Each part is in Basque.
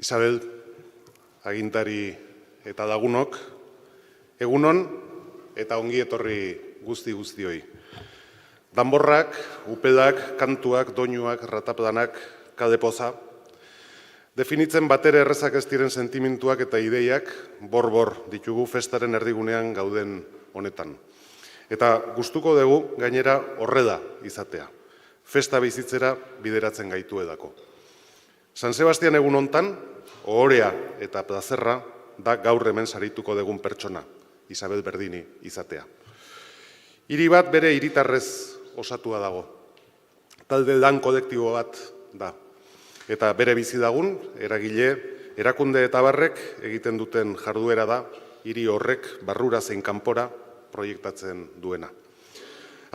Isabel, agintari eta lagunok, egunon eta ongi etorri guzti-guztioi. Danborrak, upelak, kantuak, doinuak, rataplanak, kalepoza, definitzen batere errezak ez diren sentimentuak eta ideiak bor-bor ditugu festaren erdigunean gauden honetan. Eta gustuko dugu gainera horrela izatea, festa bizitzera bideratzen gaitu edako. San Sebastian egun hontan, ohorea eta plazerra da gaur hemen sarituko dugun pertsona, Isabel Berdini izatea. Hiri bat bere hiritarrez osatua dago. Talde lan kolektibo bat da. Eta bere bizilagun, eragile, erakunde eta barrek egiten duten jarduera da, hiri horrek barrura zein kanpora proiektatzen duena.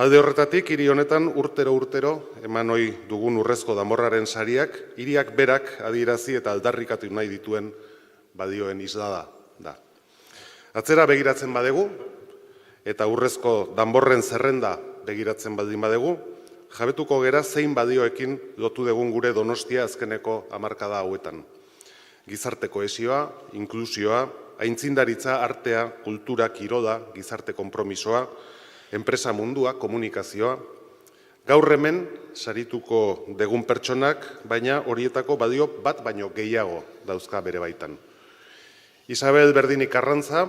Alde horretatik, hiri honetan urtero eman ohi dugun urrezko danborraren sariak, hiriak berak adierazi eta aldarrikatu nahi dituen balioen islada da. Atzera begiratzen badegu, eta urrezko danborren zerrenda begiratzen baldin badegu, jabetuko gera zein balioekin lotu dugun gure Donostia azkeneko hamarkada hauetan. Gizarte kohesioa, inklusioa, aintzindaritza, artea, kultura, kirola, gizarte konpromisoa, enpresa mundua, komunikazioa, gaur hemen sarituko degun pertsonak, baina horietako balio bat baino gehiago dauzka bere baitan. Isabel Berdini Carranza,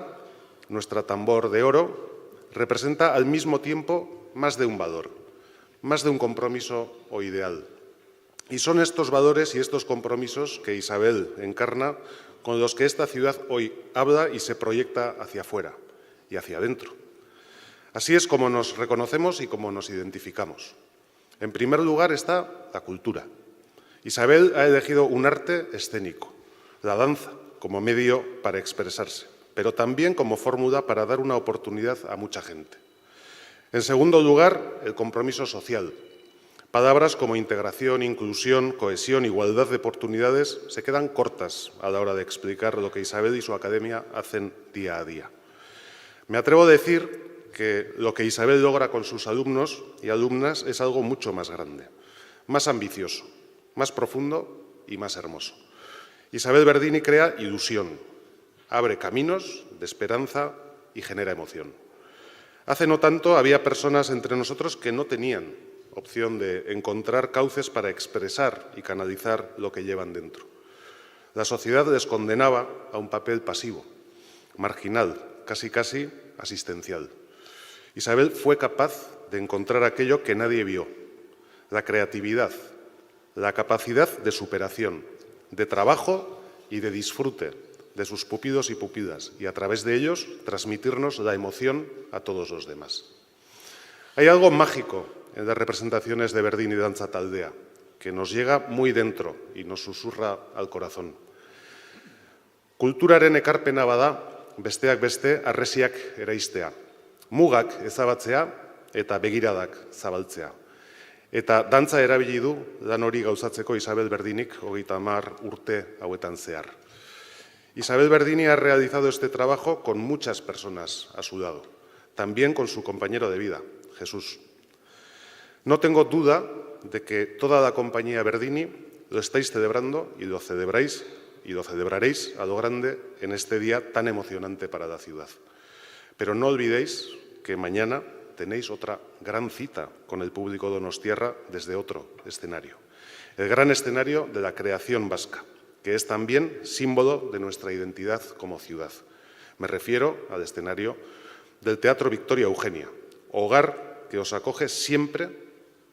nuestra tambor de oro, representa al mismo tiempo más de un valor, más de un compromiso o ideal. Y son estos valores y estos compromisos que Isabel encarna con los que esta ciudad hoy habla y se proyecta hacia afuera y hacia adentro. Así es como nos reconocemos y como nos identificamos. En primer lugar está la cultura. Isabel ha elegido un arte escénico, la danza, como medio para expresarse, pero también como fórmula para dar una oportunidad a mucha gente. En segundo lugar, el compromiso social. Palabras como integración, inclusión, cohesión, igualdad de oportunidades se quedan cortas a la hora de explicar lo que Isabel y su academia hacen día a día. Me atrevo a decir que lo que Isabel logra con sus alumnos y alumnas es algo mucho más grande, más ambicioso, más profundo y más hermoso. Isabel Berdini crea ilusión, abre caminos de esperanza y genera emoción. Hace no tanto había personas entre nosotros que no tenían opción de encontrar cauces para expresar y canalizar lo que llevan dentro. La sociedad les condenaba a un papel pasivo, marginal, casi asistencial. Isabel fue capaz de encontrar aquello que nadie vio, la creatividad, la capacidad de superación, de trabajo y de disfrute de sus pupilos y pupilas y a través de ellos transmitirnos la emoción a todos los demás. Hay algo mágico en las representaciones de Berdini Dantza Taldea que nos llega muy dentro y nos susurra al corazón. Kulturaren ekarpena bada, besteak beste harresiak eraistea. Mugak ezabatzea eta begiradak zabaltzea. Eta dantza erabili du lan hori gauzatzeko Isabel Berdinik 30 urte hauetan zehar. Isabel Berdini ha realizado este trabajo con muchas personas a su lado, también con su compañero de vida, Jesús. No tengo duda de que toda la compañía Berdini lo estáis celebrando y lo celebráis y lo celebraréis a lo grande en este día tan emocionante para la ciudad. Pero no olvidéis que mañana tenéis otra gran cita con el público donostiarra desde otro escenario. El gran escenario de la creación vasca, que es también símbolo de nuestra identidad como ciudad. Me refiero al escenario del Teatro Victoria Eugenia, hogar que os acoge siempre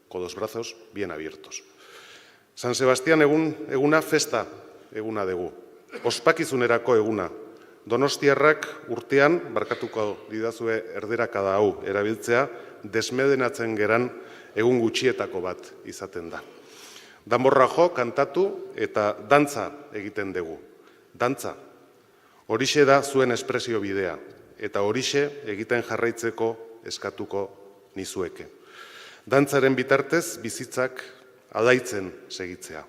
con los brazos bien abiertos. San Sebastián eguna festa eguna dugu, ospakizunerako eguna. Donostiarrak urtean, barkatuko didazue erderakada hau erabiltzea, desmedenatzen geran egun gutxietako bat izaten da. Danborra jo, kantatu eta dantza egiten dugu. Dantza, horixe da zuen espresio bidea, eta horixe egiten jarraitzeko eskatuko nizueke. Dantzaren bitartez bizitzak alaitzen segitzea.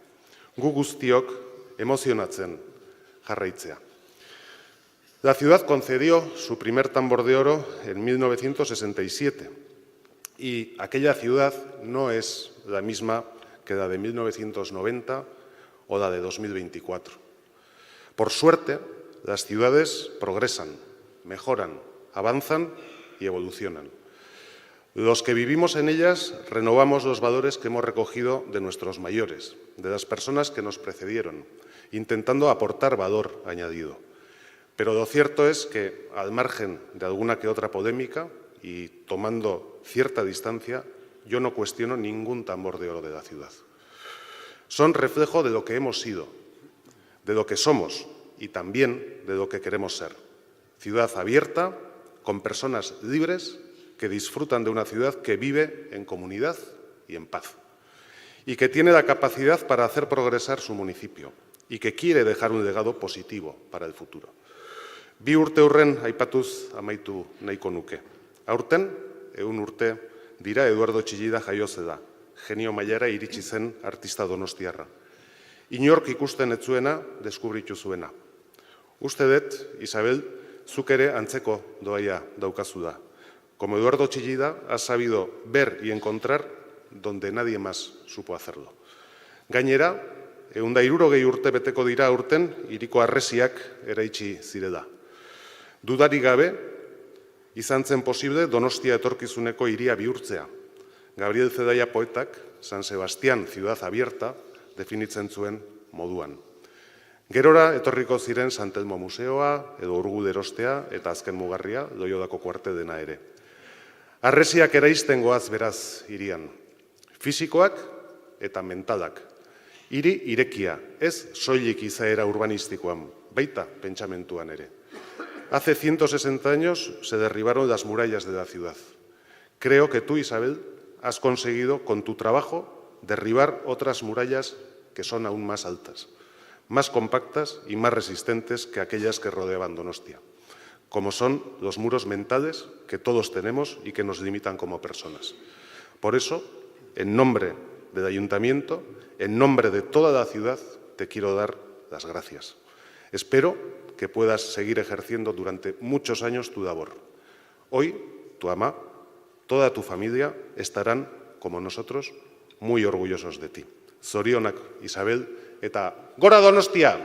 Gu guztiok emozionatzen jarraitzea. La ciudad concedió su primer tambor de oro en 1967 y aquella ciudad no es la misma que la de 1990 o la de 2024. Por suerte, las ciudades progresan, mejoran, avanzan y evolucionan. Los que vivimos en ellas renovamos los valores que hemos recogido de nuestros mayores, de las personas que nos precedieron, intentando aportar valor añadido. Pero lo cierto es que, al margen de alguna que otra polémica y tomando cierta distancia, yo no cuestiono ningún tambor de oro de la ciudad. Son reflejo de lo que hemos sido, de lo que somos y también de lo que queremos ser. Ciudad abierta, con personas libres que disfrutan de una ciudad que vive en comunidad y en paz y que tiene la capacidad para hacer progresar su municipio y que quiere dejar un legado positivo para el futuro. Bi urte horren aipatuz amaitu nahiko nuke. Aurten, 100 urte dira Eduardo Chillida jaio zela, genio mailara iritsi zen artista donostiarra. Inork ikusten ez zuena, deskubritu zuena. Uste dut, Isabel, zuk ere antzeko doaia daukazu da. Como Eduardo Chillida, has sabido ver y encontrar donde nadie más supo hacerlo. Gainera, 160 urte beteko dira aurten, hiriko harresiak eraitsi zirela. Dudarik gabe, izan zen posible Donostia etorkizuneko hiria bihurtzea. Gabriel Zedaia poetak, San Sebastián, ciudad abierta, definitzen zuen moduan. Gerora etorriko ziren San Telmo museoa, edo Urgul erostea, eta azken mugarria, Loiolako kuarte dena ere. Harresiak eraisten goaz beraz hirian. Fisikoak eta mentalak. Hiri irekia, ez soilik izaera urbanistikoan, baita pentsamentuan ere. Hace 160 años se derribaron las murallas de la ciudad. Creo que tú, Isabel, has conseguido con tu trabajo derribar otras murallas que son aún más altas, más compactas y más resistentes que aquellas que rodeaban Donostia, como son los muros mentales que todos tenemos y que nos limitan como personas. Por eso, en nombre del Ayuntamiento, en nombre de toda la ciudad, te quiero dar las gracias. Espero que puedas seguir ejerciendo durante muchos años tu labor. Hoy, tu ama, toda tu familia estarán, como nosotros, muy orgullosos de ti. Zorionak, Isabel, eta Gora Donostia!